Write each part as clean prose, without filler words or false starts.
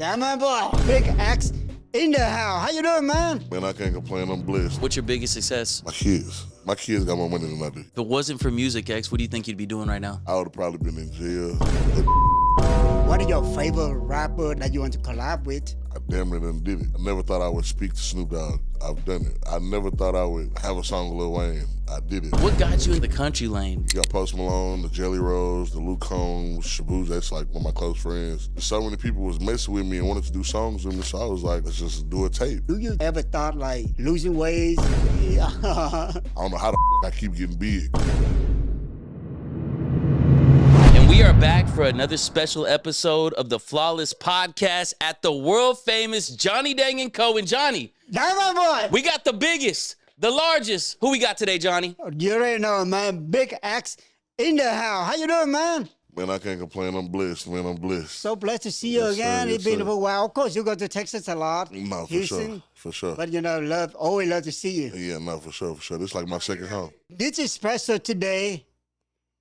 Damn, my boy. Big X in the house. How you doing, man? Man, I can't complain. I'm blessed. What's your biggest success? My kids. My kids got more money than I do. If it wasn't for music, X, what do you think you'd be doing right now? I would have probably been in jail. What is your favorite rapper that you want to collab with? I damn near done did it. I never thought I would speak to Snoop Dogg. I've done it. I never thought I would have a song with Lil Wayne. I did it. What got you in the country lane? You got Post Malone, the Jelly Rolls, the Luke Combs, Shaboozey. That's like one of my close friends. So many people was messing with me and wanted to do songs with me, so I was like, let's just do a tape. Do you ever thought like losing weight? Yeah. I don't know how the I keep getting big. We are back for another special episode of the Flawless Podcast at the world famous Johnny Dang and Co. And Johnny, Damn, my boy. we got the biggest, the largest. Who we got today, Johnny? You already know, man. Big X in the house. How you doing, man? Man, I can't complain. I'm blessed, man. I'm blessed. So blessed to see you Yes, again. sir, It's yes, been sir. a while. Of course, you go to Texas a lot. No, for Houston. sure. For sure. But you know, always love to see you. Yeah, no, for sure, for sure. This is like my second home. This is special today.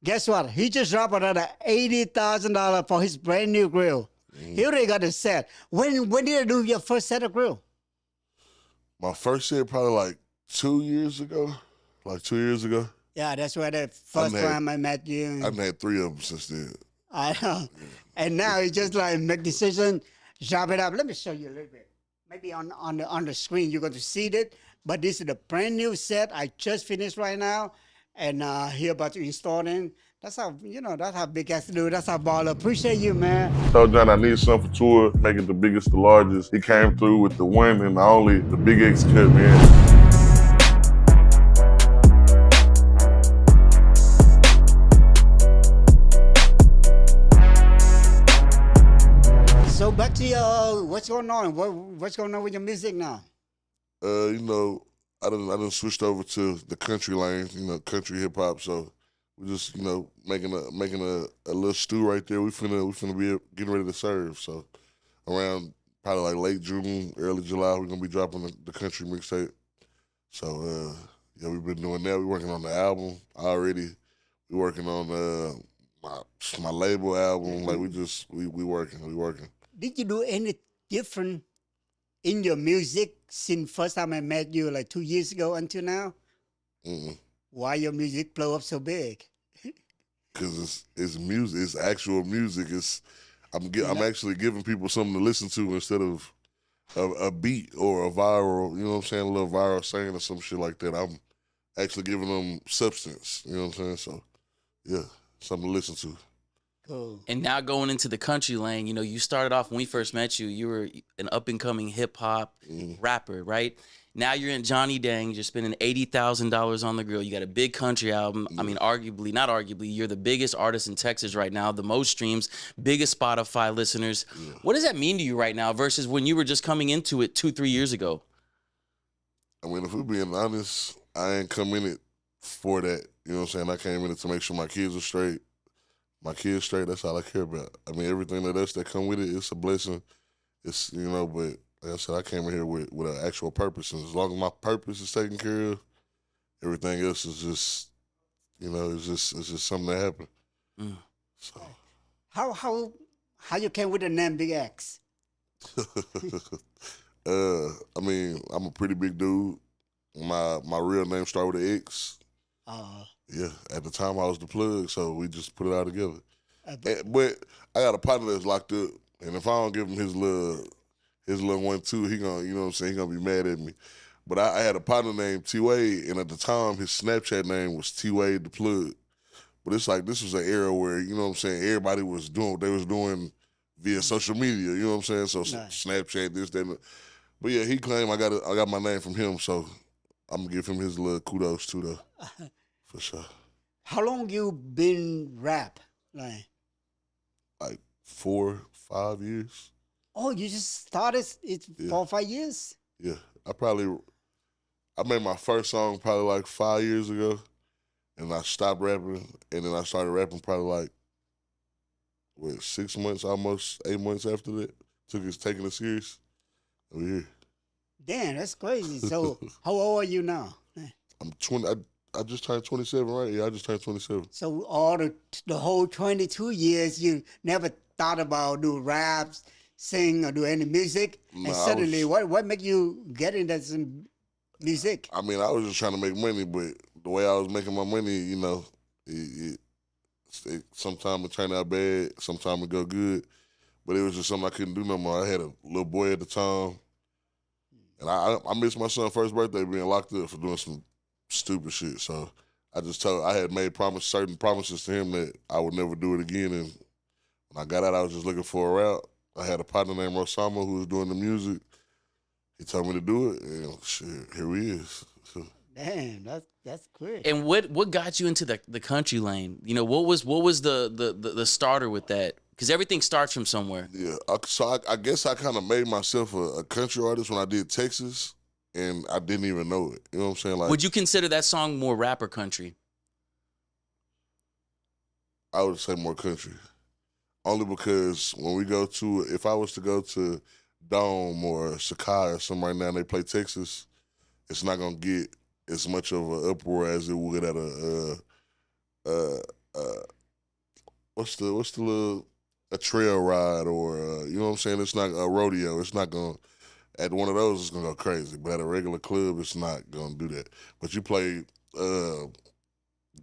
Guess what? He just dropped another $80,000 for his brand new grill. He already got a set. When did you do your first set of grill? My first set probably like 2 years ago. Like 2 years ago. Yeah, that's where the first time I met you. I've had 3 of them since then. I know. And now it's just like make decision, drop it up. Let me show you a little bit. Maybe on the screen you're going to see it. But this is the brand new set I just finished right now. And he about to install it. That's how, that's how Big X do. That's how baller. Appreciate you, man. Told John I need something for tour, make it the biggest, the largest. He came through with the one and the only, the Big X cut, man. So back to your, what's going on? What's going on with your music now? I done switched over to the country lane, country hip hop. So we just, making a little stew right there. We finna be getting ready to serve. So around probably like late June, early July, we're gonna be dropping the country mixtape. So yeah, we've been doing that. We're working on the album already. We're working on my label album. Like we working. Did you do any different in your music since first time I met you like 2 years ago until now? Mm-mm. Why your music blow up so big? Because it's music. It's actual music. I'm actually giving people something to listen to instead of a beat or a viral, you know what I'm saying, a little viral saying or some shit like that. I'm actually giving them substance, you know what I'm saying? So, yeah, something to listen to. Cool. And now going into the country lane, you started off when we first met you, you were an up-and-coming hip-hop rapper, right? Now you're in Johnny Dang, you're spending $80,000 on the grill. You got a big country album. I mean, not arguably, you're the biggest artist in Texas right now, the most streams, biggest Spotify listeners. Yeah. What does that mean to you right now versus when you were just coming into it 2-3 years ago? I mean, if we're being honest, I ain't come in it for that. You know what I'm saying? I came in it to make sure my kids are straight. My kids straight, that's all I care about. I mean, everything that come with it, it's a blessing. It's, but like I said, I came in here with an actual purpose. And as long as my purpose is taken care of, everything else is just, it's just something that happened. Mm. So How you came with the name Big X? I mean, I'm a pretty big dude. My real name started with an X. Yeah, at the time I was the plug, so we just put it all together. But I got a partner that's locked up, and if I don't give him his little one too, he gonna, you know what I'm saying, he gonna be mad at me. But I had a partner named T-Wade, and at the time his Snapchat name was T-Wade the Plug. But it's like this was an era where, you know what I'm saying, everybody was doing what they was doing via social media, you know what I'm saying? So nice. Snapchat, this, that, and that. But yeah, he claimed I got my name from him, so I'm gonna give him his little kudos too though. For sure. How long you been rap? Like 4, 5 years. Oh, you just started it 4 or 5 years? Yeah. I made my first song probably like 5 years ago, and I stopped rapping, and then I started rapping probably like, 6 months, almost 8 months after that. Taking it serious. We're here. Damn, that's crazy. So how old are you now? I'm 20. I just turned 27, right? Yeah, I just turned 27. So all the whole 22 years, you never thought about do raps, sing or do any music? No, And suddenly, what made you get into some music? I mean, I was just trying to make money, but the way I was making my money, you know, sometimes it turned out bad, sometimes it go good, but it was just something I couldn't do no more. I had a little boy at the time, and I missed my son's first birthday being locked up for doing some stupid shit. So I had made certain promises to him that I would never do it again. And when I got out, I was just looking for a route. I had a partner named Rosama who was doing the music. He told me to do it, and shit, here he is. Damn, that's quick. And what got you into the country lane? You know, what was the starter with that? Because everything starts from somewhere. Yeah, so I guess I kind of made myself a country artist when I did Texas, and I didn't even know it. You know what I'm saying? Like, would you consider that song more rap or country? I would say more country. Only because when we go to, if I was to go to Dome or Sakai or something right now and they play Texas, it's not going to get as much of an uproar as it would at a trail ride or, you know what I'm saying? It's not a rodeo. It's not going to, at one of those, it's going to go crazy. But at a regular club, it's not going to do that. But you play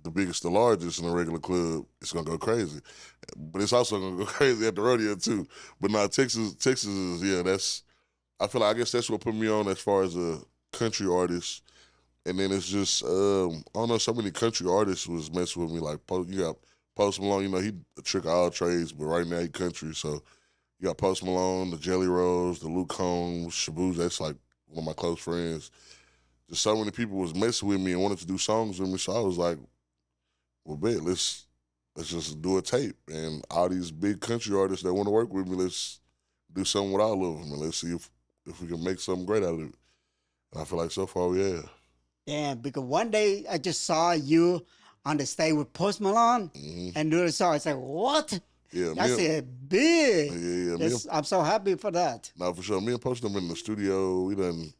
the biggest, the largest in a regular club, it's going to go crazy. But it's also going to go crazy at the rodeo, too. But now Texas is, yeah, I feel like, I guess that's what put me on as far as a country artist. And then it's just, I don't know, so many country artists was messing with me. Like, you got Post Malone, you know, he a trick of all trades, but right now he country. So you got Post Malone, the Jelly Rolls, the Luke Combs, Shaboozey, that's like one of my close friends. Just so many people was messing with me and wanted to do songs with me. So I was like, well, bet, let's just do a tape. And all these big country artists that want to work with me, let's do something with all of them. And let's see if we can make something great out of it. And I feel like so far we have. Damn, because one day I just saw you on the stage with Post Malone and do the song. It's like, what? Yeah, that's big. Yeah. I'm so happy for that. No, for sure. Me and Post them in the studio. We done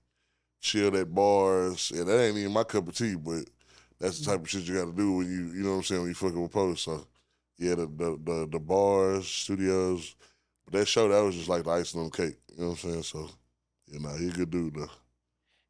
chilled at bars. Yeah, that ain't even my cup of tea, but that's the type of shit you got to do when you know what I'm saying, when you fucking with Post. So, yeah, the bars, studios. But that show, that was just like the icing on the cake. You know what I'm saying? So, you know, he a good dude, though.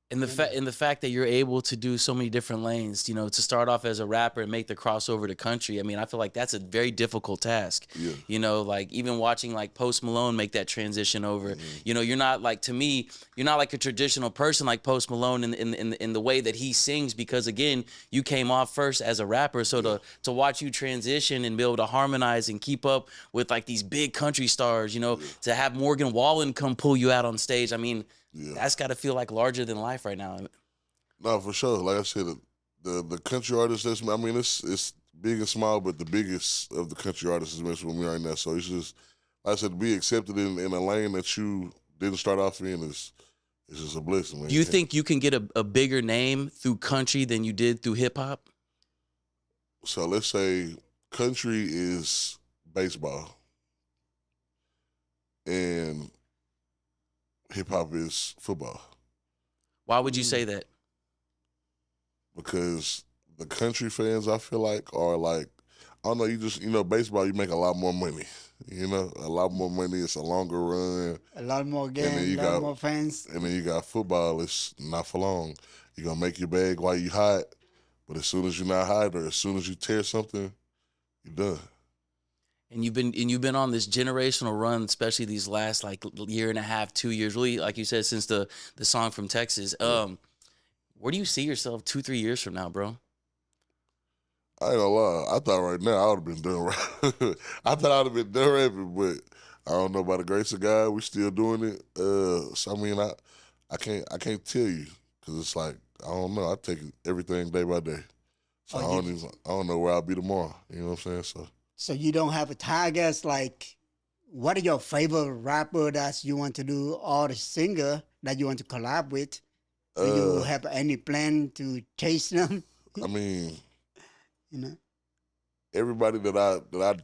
And the fact that you're able to do so many different lanes, you know, to start off as a rapper and make the crossover to country. I mean, I feel like that's a very difficult task. Yeah. You know, like even watching like Post Malone make that transition over. You know, you're not like, to me, you're not like a traditional person like Post Malone in the way that he sings, because again, you came off first as a rapper. So to watch you transition and be able to harmonize and keep up with like these big country stars, you know, to have Morgan Wallen come pull you out on stage. I mean, that's got to feel like larger than life right now. No, for sure. Like I said, the country artists, I mean, it's big and small, but the biggest of the country artists is messing with me right now. So it's just, like I said, to be accepted in a lane that you didn't start off in is just a blessing, man. Do you think you can get a bigger name through country than you did through hip hop? So let's say country is baseball and hip hop is football. Why would you say that? Because the country fans, I feel like, are like, I don't know, you know, baseball, you make a lot more money. You know, a lot more money. It's a longer run. A lot more games, a lot more fans. And then you got football. It's not for long. You're going to make your bag while you hot, but as soon as you're not hot or as soon as you tear something, you're done. And you've been on this generational run, especially these last like year and a half, 2 years, really, like you said, since the song from Texas. Where do you see yourself 2-3 years from now, bro? I ain't gonna lie. I thought right now I would have been done rapping. I thought I would have been done rapping, but I don't know, by the grace of God, we still doing it. So I mean, I can't tell you, because it's like, I don't know. I take everything day by day. So I don't know where I'll be tomorrow. You know what I'm saying? So you don't have a target, like, what are your favorite rapper that you want to do, or the singer that you want to collab with? Do you have any plan to chase them? I mean, you know, everybody that I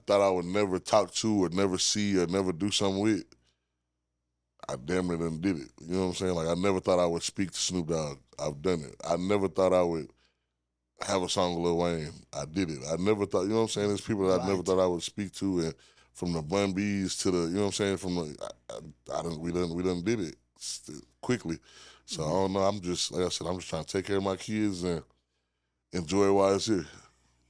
thought I would never talk to or never see or never do something with, I damn near done did it. You know what I'm saying? Like, I never thought I would speak to Snoop Dogg. I've done it. I never thought I would have a song with Lil Wayne. I did it. I never thought, you know what I'm saying? There's people that I never thought I would speak to and from the Bun B's to the, you know what I'm saying, from the, we done did it quickly. So I don't know. I'm just, like I said, I'm just trying to take care of my kids and enjoy it while it's here.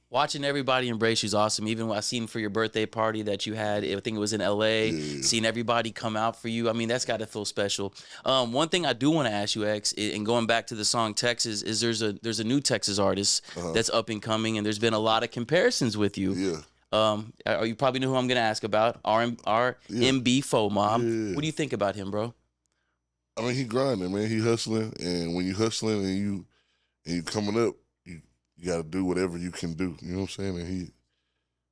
Watching everybody embrace you is awesome. Even when I seen for your birthday party that you had, I think it was in LA, seeing everybody come out for you. I mean, that's got to feel special. One thing I do want to ask you, X, and going back to the song Texas, is there's a new Texas artist that's up and coming, and there's been a lot of comparisons with you. Yeah. You probably know who I'm going to ask about, RMB Fo Mob. Yeah. What do you think about him, bro? I mean, he grinding, man. He hustling, and when you hustling and you coming up, you got to do whatever you can do. You know what I'm saying? And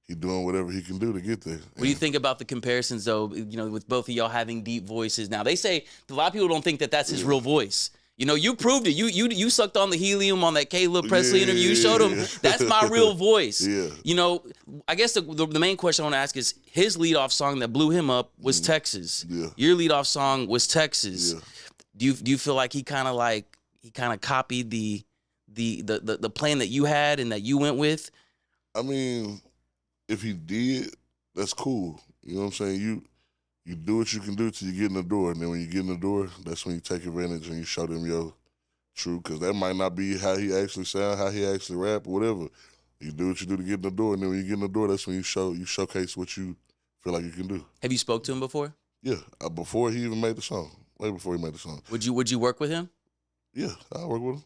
he doing whatever he can do to get there. What do you think about the comparisons, though, you know, with both of y'all having deep voices? Now, they say a lot of people don't think that that's his real voice. You know, you proved it. You sucked on the helium on that Caleb Presley interview. You showed him, that's my real voice. You know, I guess the main question I want to ask is, his leadoff song that blew him up was Texas. Your leadoff song was Texas. Do you feel like he kind of copied the plan that you had and that you went with? I mean, if he did, that's cool. You know what I'm saying? You do what you can do till you get in the door, and then when you get in the door, that's when you take advantage and you show them your true, because that might not be how he actually sound, how he actually rap, or whatever. You do what you do to get in the door, and then when you get in the door, that's when you showcase what you feel like you can do. Have you spoke to him before? Yeah, before he even made the song. Way before he made the song. Would you work with him? Yeah, I work with him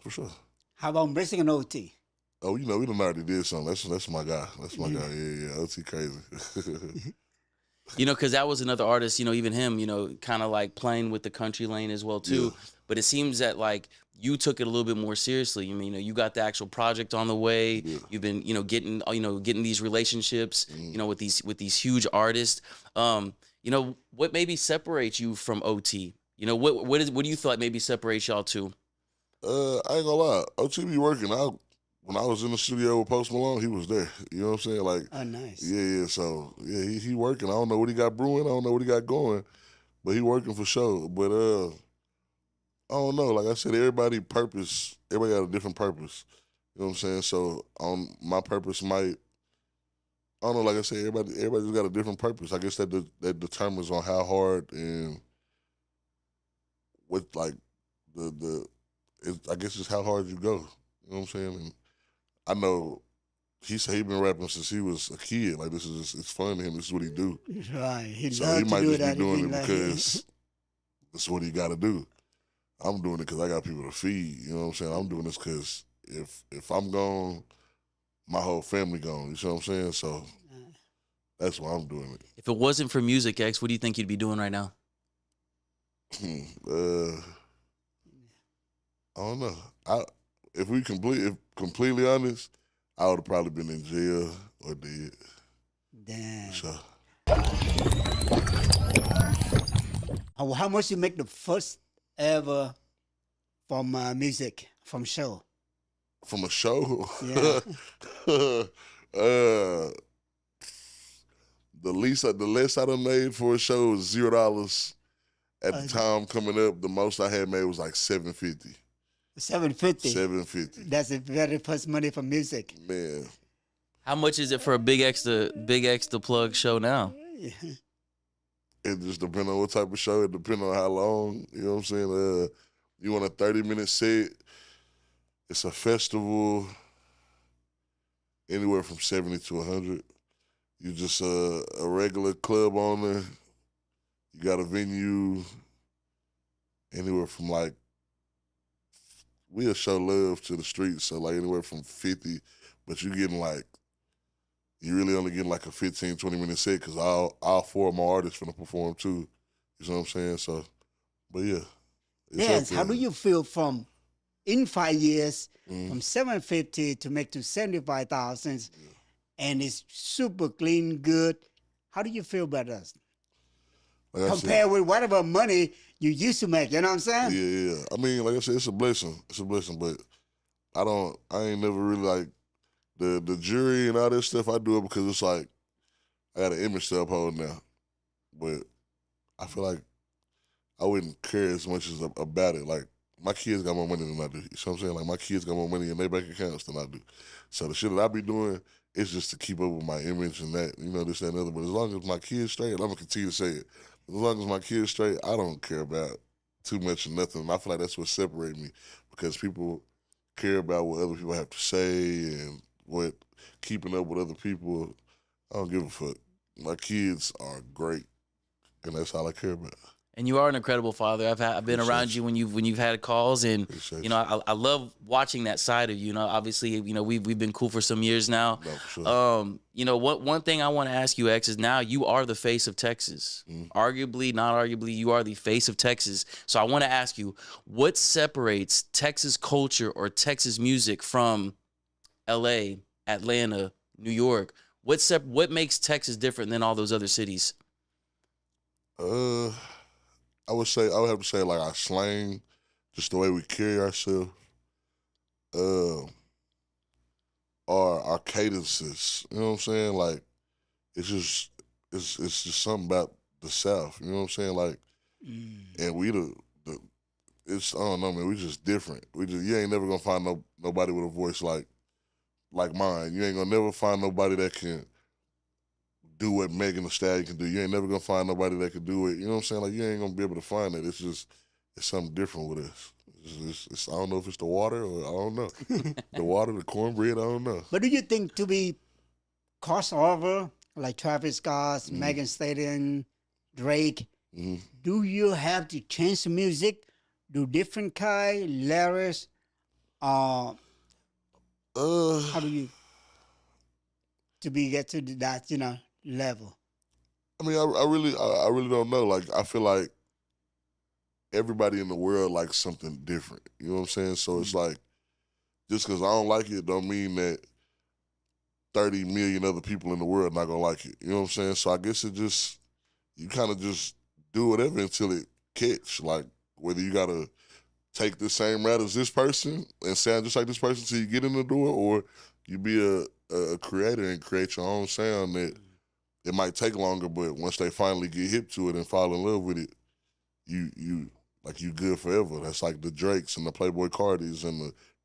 for sure. How about missing an OT? Oh, you know, we done already did something. That's my guy. That's my guy. Yeah. OT crazy. You know, because that was another artist, you know, even him, you know, kind of like playing with the country lane as well, too. Yeah. But it seems that, like, you took it a little bit more seriously. I mean, you know, you got the actual project on the way. Yeah. You've been, you know, getting these relationships, you know, with these huge artists. You know, what maybe separates you from OT? You know, what do you feel like maybe separates y'all two? I ain't gonna lie. OT be working out. When I was in the studio with Post Malone, he was there. You know what I'm saying? Like, oh, nice. Yeah. So yeah, he working. I don't know what he got brewing. I don't know what he got going, but he working for sure. But I don't know. Like I said, everybody got a different purpose. You know what I'm saying? So my purpose might, I don't know. Like I said, everybody just got a different purpose. I guess that determines on how hard and what, like, I guess it's how hard you go. You know what I'm saying? And I know he said he been rapping since he was a kid. Like, it's fun to him. This is what he do. Right. He might just be doing it because that's what he got to do. I'm doing it because I got people to feed. You know what I'm saying? I'm doing this because if I'm gone, my whole family gone. You see what I'm saying? So that's why I'm doing it. If it wasn't for music, X, what do you think you'd be doing right now? I don't know. If completely honest, I would have probably been in jail or dead. Damn. Sure. How much you make the first ever from music, from show? From a show? Yeah. The less I done made for a show was $0. At the time coming up, the most I had made was like $750. $750. $750. That's the very first money for music. Man. How much is it for a Big X to plug show now? Yeah. It just depends on what type of show. It depends on how long. You know what I'm saying? You want a 30-minute set. It's a festival. Anywhere from 70 to 100. You just a regular club owner. You got a venue. Anywhere from, like, we'll show love to the streets, so like anywhere from 50, but you really only getting like a 15, 20-minute set because all four of my artists finna perform too. You know what I'm saying? So, but yeah. Yes, how do you feel from, in 5 years, from 750 to make to 75,000, and it's super clean, good? How do you feel about that? Like compared with whatever money you used to make, you know what I'm saying? Yeah. I mean, like I said, it's a blessing. It's a blessing, but I ain't never really like the jury and all this stuff. I do it because it's like I got an image to uphold now. But I feel like I wouldn't care as much as about it. Like, my kids got more money than I do. You know what I'm saying? Like, my kids got more money in their bank accounts than I do. So the shit that I be doing is just to keep up with my image and that, you know, this, that, and other. But as long as my kids straight, I'm going to continue to say it. As long as my kids straight, I don't care about too much or nothing. And I feel like that's what separates me, because people care about what other people have to say and what keeping up with other people. I don't give a fuck. My kids are great, and that's all I care about. And you are an incredible father. I've been around you when you've had calls, and you know I love watching that side of you. You know, obviously, you know we've been cool for some years now. No, for sure. You know, one thing I want to ask you, X, is now you are the face of Texas. Arguably, not arguably, you are the face of Texas. So I want to ask you, what separates Texas culture or Texas music from L.A., Atlanta, New York? What makes Texas different than all those other cities? I would have to say like our slang, just the way we carry ourselves, or our cadences. You know what I'm saying? Like, it's just something about the South. You know what I'm saying? Like, and we it's I don't know, man. We just different. You ain't never gonna find nobody with a voice like mine. You ain't gonna never find nobody that can do what Megan Thee Stallion can do. You ain't never gonna find nobody that can do it. You know what I'm saying? Like, you ain't gonna be able to find it. It's something different with us. I don't know if it's the water or I don't know. The water, the cornbread, I don't know. But do you think to be crossover, like Travis Scott, Megan Thee Stallion, Drake, do you have to change the music, do different kind, lyrics? How do you get to that, you know, level? I mean, I really don't know. Like, I feel like everybody in the world likes something different. You know what I'm saying? So it's like, just because I don't like it don't mean that 30 million other people in the world not gonna like it. You know what I'm saying? So I guess you kind of just do whatever until it catch. Like, whether you gotta take the same route as this person and sound just like this person till you get in the door, or you be a creator and create your own sound that it might take longer, but once they finally get hip to it and fall in love with it, you good forever. That's like the Drakes and the Playboy Cardis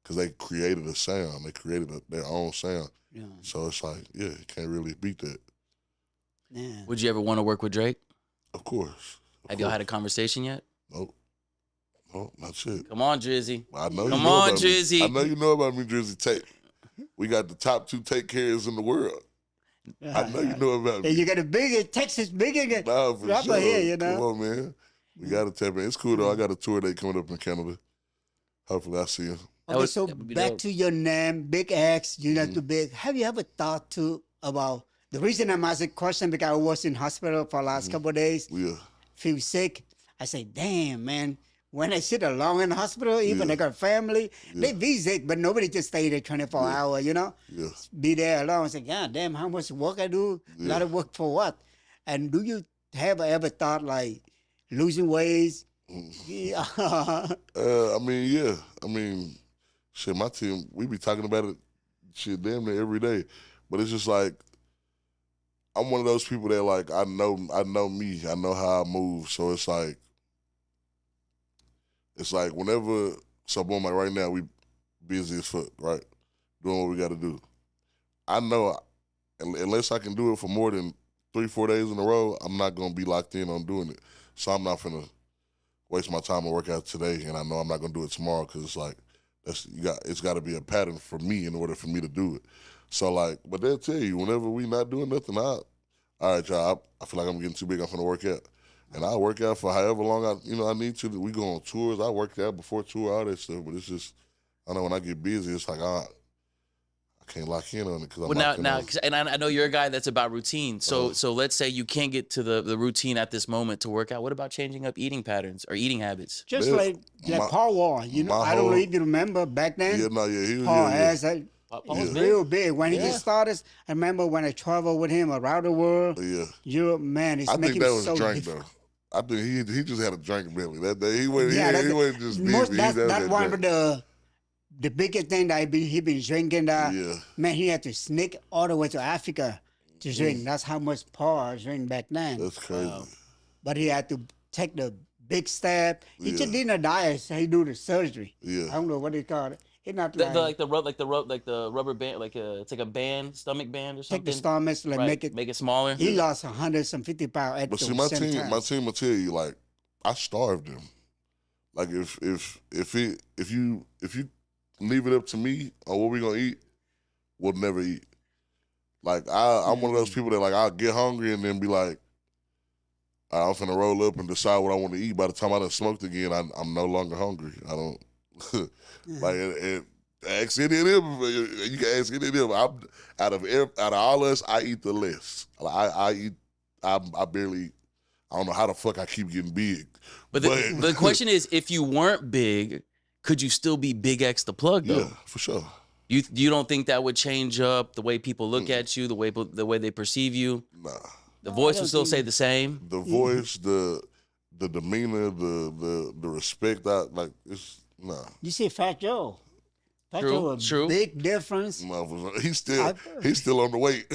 because they created a sound. They created their own sound. Yeah. So it's like, yeah, you can't really beat that. Yeah. Would you ever want to work with Drake? Of course. Have y'all had a conversation yet? Nope. No, not yet. Come on, Drizzy. I know Come on, Drizzy. I know you know about me, Drizzy. We got the top 2 take carriers in the world. I know you know about me. You got a big Texas big nah, for rapper sure. here, you know. Come on, man. We got to tap in. It's cool though. I got a tour date coming up in Canada. Hopefully, I see you. Okay, so back to your name, Big X. You're not too big. Have you ever thought about the reason I'm asking the question, because I was in hospital for the last couple of days. Yeah. Feel sick. I say, damn, man. When I sit alone in the hospital, even I got family, they visit, but nobody just stay there 24 hours, you know? Yeah. Be there alone. I say, God damn, how much work I do? A lot of work for what? And do you have ever thought like losing weight? Yeah. I mean, yeah. I mean, shit, my team, we be talking about it shit damn near every day. But it's just like, I'm one of those people that like, I know me. I know how I move. So it's like whenever, so boom, like right now, we busy as fuck, right? Doing what we got to do. I know unless I can do it for more than 3-4 days in a row, I'm not going to be locked in on doing it. So I'm not finna waste my time and work out today, and I know I'm not going to do it tomorrow, because it's like, it's got to be a pattern for me in order for me to do it. So like, but they'll tell you, whenever we not doing nothing, all right, y'all, I feel like I'm getting too big, I'm finna work out. And I work out for however long I need to. We go on tours. I worked out before tour, all that stuff. But it's just, I know when I get busy, it's like I can't lock in on it. And I know you're a guy that's about routine. So let's say you can't get to the routine at this moment to work out. What about changing up eating patterns or eating habits? Just like Paul Wall, you know, I don't know if you remember back then. Paul has a. He's real big. When he just started, I remember when I traveled with him around the world. Yeah. Europe, man, it's making me so drink different. Though. I think he just had a drink belly that day. He wasn't just busy. That's one of the biggest thing that he been drinking. Man, he had to sneak all the way to Africa to drink. That's how much Paul drank back then. That's crazy. But he had to take the big stab. He just didn't die. He do the surgery. Yeah. I don't know what they call it. It's not The, like the rubber band, it's like a band, stomach band or something. take the stomach, like right. make it smaller. He lost 150 pounds at But the see, same time. my team will tell you, like, I starved him. Like, if you leave it up to me on what we gonna eat, we'll never eat. Like, I'm one of those people that, like, I'll get hungry and then be like, I'm finna roll up and decide what I want to eat. By the time I done smoked again, I'm no longer hungry. I don't like it. Ask any of them. You can ask any of them. Out of all us, I eat the less. I eat. I barely. I don't know how the fuck I keep getting big. But the question is, if you weren't big, could you still be Big X the Plug though? Yeah, for sure. You don't think that would change up the way people look at you, the way they perceive you? Nah. The voice will still say the same. The voice, the demeanor, the respect. It's nah. You see Fat Joe. Fat True, Joe, true. big difference. He's still on the weight.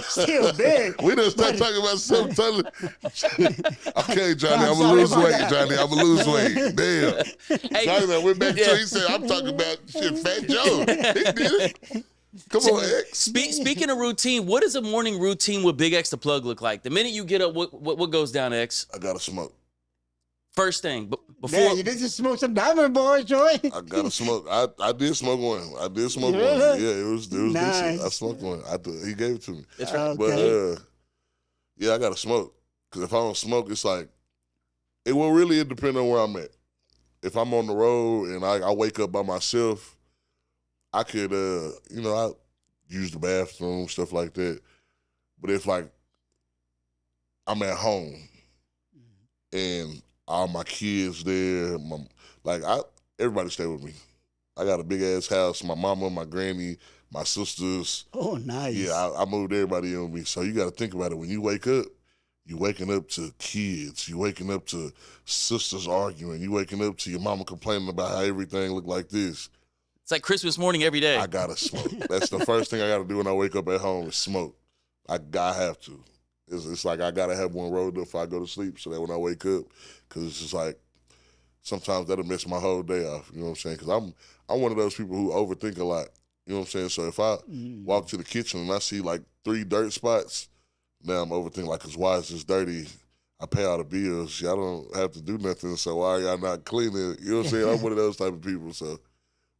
Still big. We done start talking about something totally. Okay, Johnny, I'm I'm gonna lose sorry weight. about that. Johnny, I'm gonna lose weight. Damn. Hey, Johnny done went back to he said, I'm talking about shit, Fat Joe. He did it. Come on, X. Speaking of routine, what does a morning routine with Big X the Plug look like? The minute you get up, what goes down, X? I gotta smoke. First thing, before Man, you did just smoke some Diamond Boys, Joy. I gotta smoke. I did smoke one. I did smoke one. Really? Yeah, it was Nice. decent. I smoked one. He gave it to me. That's right. Okay. But yeah, I gotta smoke. Cause if I don't smoke, it's like it will really depend on where I'm at. If I'm on the road and I wake up by myself, I could I use the bathroom, stuff like that. But if like I'm at home and all my kids there, everybody stay with me. I got a big ass house. My mama, my granny, my sisters. Oh, nice. Yeah, I moved everybody in with me. So you got to think about it. When you wake up, you waking up to kids. You waking up to sisters arguing. You waking up to your mama complaining about how everything look like this. It's like Christmas morning every day. I gotta smoke. That's the first thing I gotta do when I wake up at home is smoke. I have to. It's like I gotta have one rolled up before I go to sleep so that when I wake up, because it's just like sometimes that'll mess my whole day off. You know what I'm saying? Because I'm one of those people who overthink a lot. You know what I'm saying? So if I walk to the kitchen and I see like 3 dirt spots, now I'm overthinking like, cause why is this dirty? I pay all the bills. Y'all don't have to do nothing. So why are y'all not cleaning? You know what I'm saying? I'm one of those type of people. So,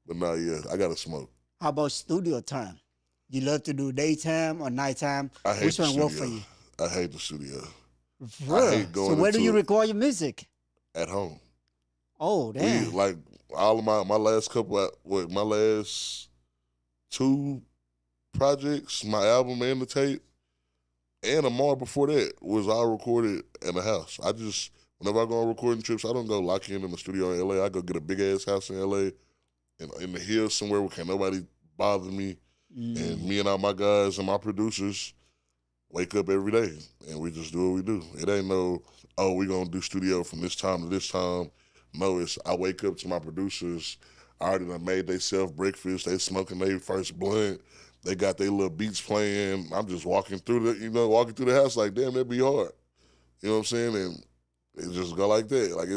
but nah, yeah, I gotta smoke. How about studio time? You love to do daytime or nighttime? I hate Which the one work studio. for you? I hate the studio. Really? I hate going So where do into you it. record your music? At home. Oh, damn. Like all of my last my last 2 projects, my album and the tape, and a more before that was all recorded in the house. Whenever I go on recording trips, I don't go lock in the studio in LA. I go get a big ass house in LA, in the hills somewhere where can't nobody bother me. And me and all my guys and my producers wake up every day and we just do what we do. It ain't no, we gonna do studio from this time to this time. No, it's I wake up to my producers. I already done made they self breakfast. They smoking their first blunt. They got their little beats playing. I'm just walking through the house like, damn, that'd be hard. You know what I'm saying? And it just go like that. Like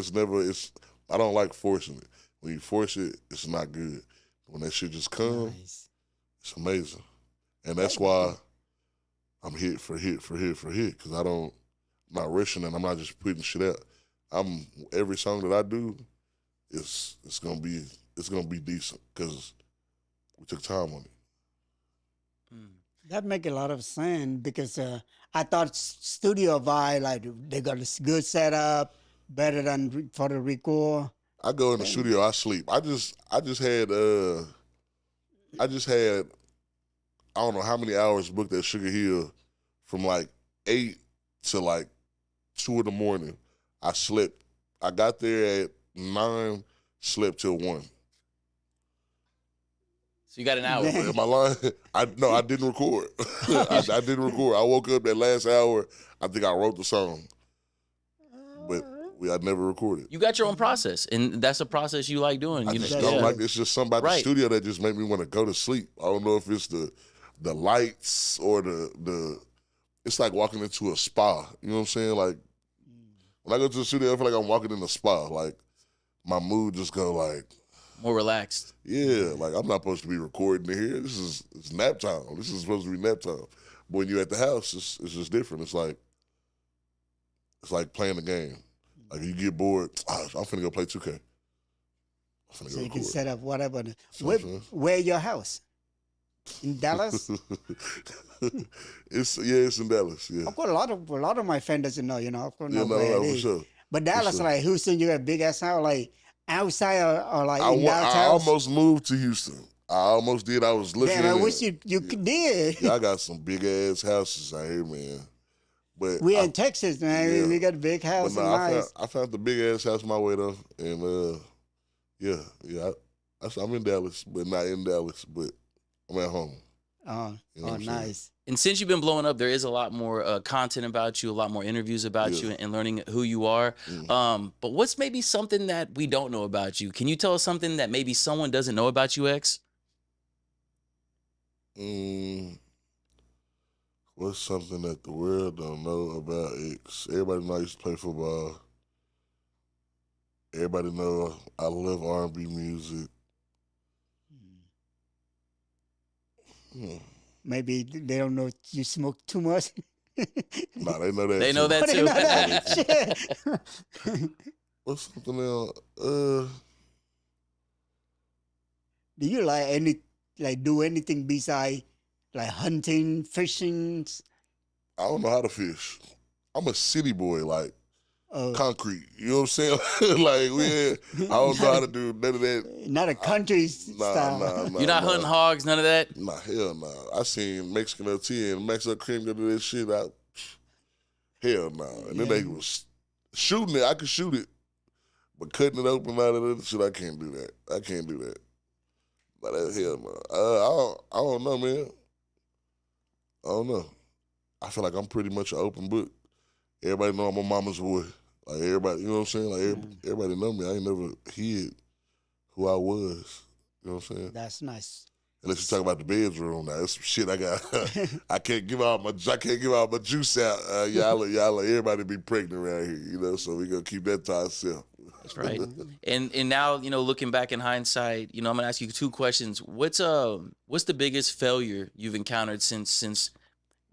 I don't like forcing it. When you force it, it's not good. When that shit just comes, Nice. it's amazing. And that's why I'm hit for hit, because I'm not rushing and I'm not just putting shit out. Every song that I do, it's gonna be decent because we took time on it. That make a lot of sense because I thought studio vibe, like they got a good setup, better than for the record. I go in the studio, I sleep. I just had I don't know how many hours booked at Sugar Hill from like 8 to like 2 in the morning. I slept. I got there at 9, slept till 1. So you got an hour. Am I lying? I didn't record. I didn't record. I woke up that last hour. I think I wrote the song, but I never recorded. You got your own process, and that's a process you like doing. I just don't like. It's just something about the studio that just make me want to go to sleep. I don't know if it's the lights or the. It's like walking into a spa. You know what I'm saying? Like when I go to the studio, I feel like I'm walking in a spa. Like my mood just go like more relaxed. Yeah, like I'm not supposed to be recording in here. It's nap time. This is supposed to be nap time. But when you're at the house, it's just different. It's like playing a game. Like you get bored, I'm finna go play 2K. So you can set up whatever. Where your house? In Dallas? It's in Dallas. Yeah. Of course, a lot of my friends doesn't know. Of course, for sure. But Dallas, like Houston, you got a big ass house, like outside or like in downtown. I almost moved to Houston. I almost did. I was looking. Damn, I wish you did. Yeah, I got some big ass houses out here, man. But we in Texas, man. Yeah. We got a big house. But nice. I found the big ass house my way though, and I'm in Dallas, but not in Dallas, but I'm at home. Nice. And since you've been blowing up, there is a lot more content about you, a lot more interviews about you, and learning who you are. But what's maybe something that we don't know about you? Can you tell us something that maybe someone doesn't know about you, X? What's something that the world don't know about X? Everybody know I used to play football. Everybody know I love R&B music. Maybe they don't know you smoke too much. Nah, they know that. They know that too. What's something else? Do you do anything besides like hunting, fishing? I don't know how to fish. I'm a city boy, like concrete. You know what I'm saying? I don't know how to do none of that. Not a country style. You're not hunting hogs, none of that? Nah, hell no. I seen Mexican LT and Mexico cream go do that shit out. Hell no. And then they was shooting it. I could shoot it. But cutting it open out of that shit, I can't do that. But hell no. I don't know, man. I don't know. I feel like I'm pretty much an open book. Everybody know I'm a mama's boy. Like everybody, you know what I'm saying? Like everybody know me. I ain't never hid who I was. You know what I'm saying? That's nice. Unless you talk about the bedroom, now that's some shit I got. I can't give out my juice out. Y'all everybody be pregnant around here, so we gonna keep that to ourselves. That's right. And now, looking back in hindsight, I'm gonna ask you two questions. What's the biggest failure you've encountered since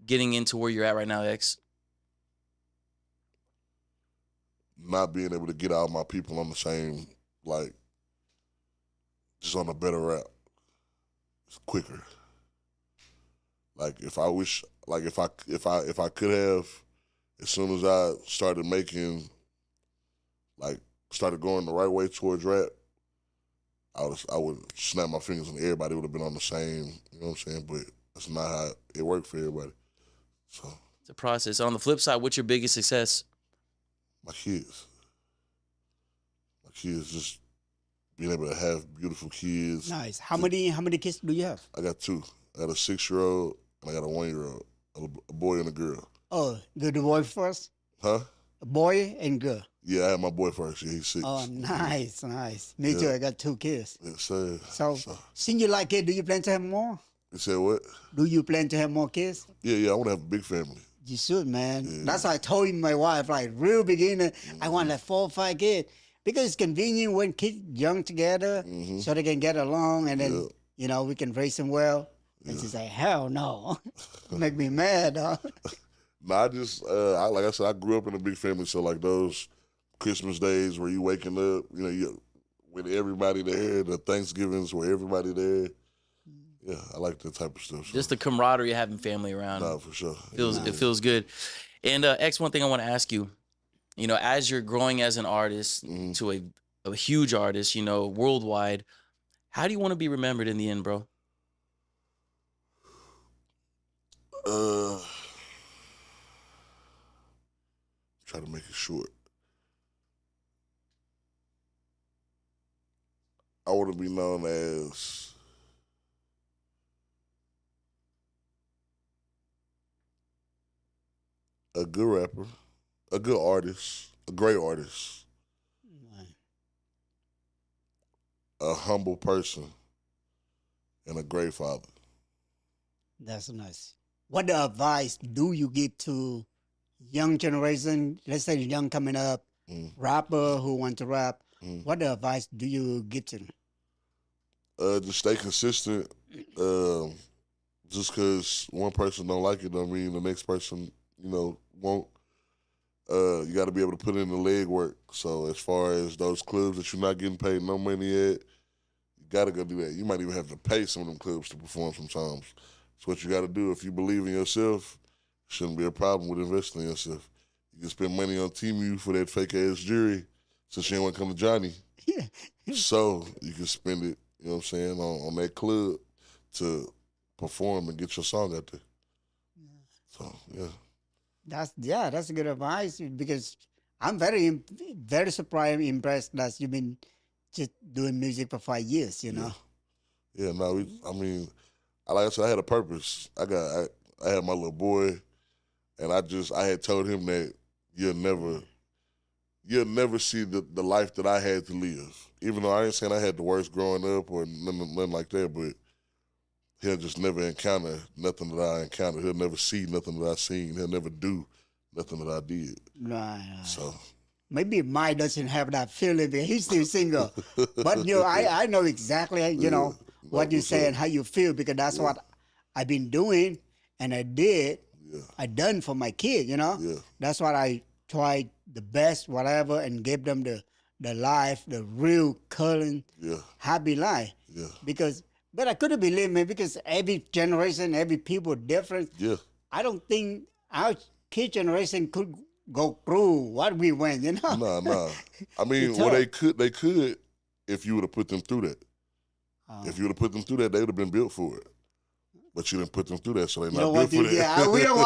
getting into where you're at right now, X? Not being able to get all my people on the same, just on a better route. It's quicker. Like if I could have, as soon as I started making, started going the right way towards rap, I would snap my fingers and everybody would have been on the same, you know what I'm saying? But that's not how it worked for everybody. So it's a process. On the flip side, what's your biggest success? My kids. Just being able to have beautiful kids. Nice. How many kids do you have? I got two. I got a 6-year-old and I got a 1-year-old. A boy and a girl. Oh, the boy first? Huh? A boy and girl. Yeah, I had my boy first. Yeah, he's 6. Oh, nice. Me too. I got 2 kids. Yes, sir. So, since you like it, do you plan to have more? You said what? Do you plan to have more kids? Yeah, I want to have a big family. You should, man. Yeah. That's why I told my wife, real beginner, I want 4 or 5 kids. Because it's convenient when kids young together, so they can get along, and then, we can raise them well. And she's like, hell no. Make me mad, dog. No, I just, like I said, I grew up in a big family, so those Christmas days where you waking up, with everybody there, the Thanksgivings where everybody there. Yeah, I like that type of stuff. So. Just the camaraderie of having family around. No, for sure. It feels good. And X, one thing I want to ask you, as you're growing as an artist to a huge artist, worldwide, how do you want to be remembered in the end, bro? Try to make it short. I want to be known as a good rapper, a good artist, a great artist, a humble person, and a great father. That's nice. What advice do you give to young generation, let's say young coming up, rapper who want to rap, what advice do you give to them? Just stay consistent. Just because one person don't like it don't mean the next person, won't. You got to be able to put in the leg work. So as far as those clubs that you're not getting paid no money at, you got to go do that. You might even have to pay some of them clubs to perform sometimes. It's what you got to do. If you believe in yourself, shouldn't be a problem with investing in yourself. You can spend money on Temu for that fake-ass jury since you ain't want to come to Johnny. Yeah. So you can spend it, you know what I'm saying, on that club to perform and get your song out there. So, yeah. That's good advice because I'm very surprised, impressed that you've been just doing music for 5 years, Yeah, no, like I said, I had a purpose. I had my little boy, and I had told him that you'll never see the life that I had to live. Even though I ain't saying I had the worst growing up or nothing like that, but he'll just never encounter nothing that I encountered. He'll never see nothing that I seen. He'll never do nothing that I did. Right. So maybe Mike doesn't have that feeling because he's still single. But I know exactly what you say and how you feel because that's what I've been doing and I did. Yeah. I done for my kid, Yeah. That's what I tried the best, whatever, and give them the life, the real current happy life. Yeah. But I couldn't believe me because every generation, every people different. Yeah. I don't think our kid generation could go through what we went, Nah. I mean, well, they could if you would have put them through that. If you would have put them through that, they would have been built for it. But you didn't put them through that, so they're not built for that. Yeah, we don't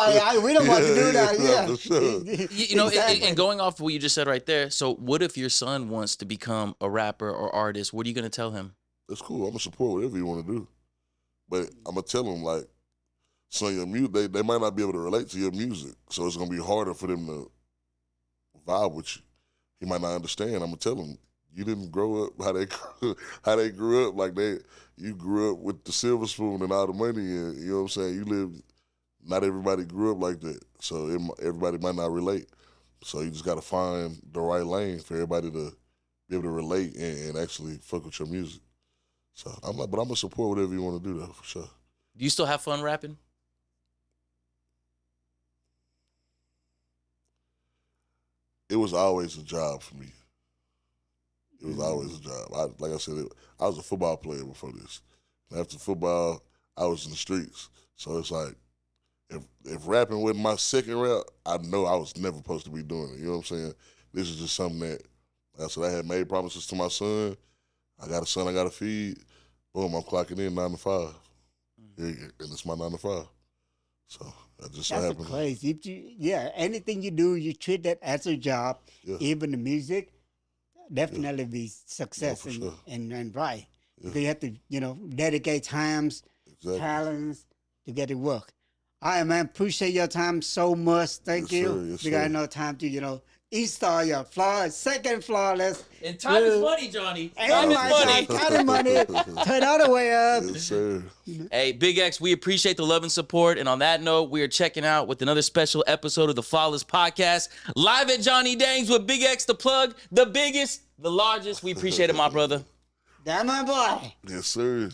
want to do that. Yeah, for sure. Exactly. And going off of what you just said right there, so what if your son wants to become a rapper or artist? What are you going to tell him? It's cool. I'm going to support whatever you want to do. But I'm going to tell them, like, son, your music, they might not be able to relate to your music, so it's going to be harder for them to vibe with you. He might not understand. I'm going to tell him, you didn't grow up how they grew up. Like, you grew up with the silver spoon and all the money, and you know what I'm saying? Not everybody grew up like that, so everybody might not relate. So you just got to find the right lane for everybody to be able to relate and actually fuck with your music. So I'm gonna support whatever you want to do though, for sure. Do you still have fun rapping? It was always a job for me. It was always a job. Like I said, I was a football player before this. And after football, I was in the streets. So it's like, if rapping wasn't my second rap, I know I was never supposed to be doing it. You know what I'm saying? This is just something that, like I said, I had made promises to my son. I got a son I got to feed. Boom, I'm clocking in 9 to 5. And it's my 9 to 5. So that just so That's happened. crazy. Anything you do, you treat that as a job. Yeah. Even the music, definitely be success sure. and right. Because you have to, dedicate times, talents to get it work. All right, man. Appreciate your time so much. Thank you. Sir, yes, we got sir. no time to, install your floor, second floor. And time is money, Johnny. Hey, Time is money. Time is money. Turn all the way up. Yes, sir. Hey, Big X, we appreciate the love and support. And on that note, we are checking out with another special episode of the Flawless Podcast, live at Johnny Dang's with Big X the plug, the biggest, the largest. We appreciate it, my brother. That my boy. Yes, sir.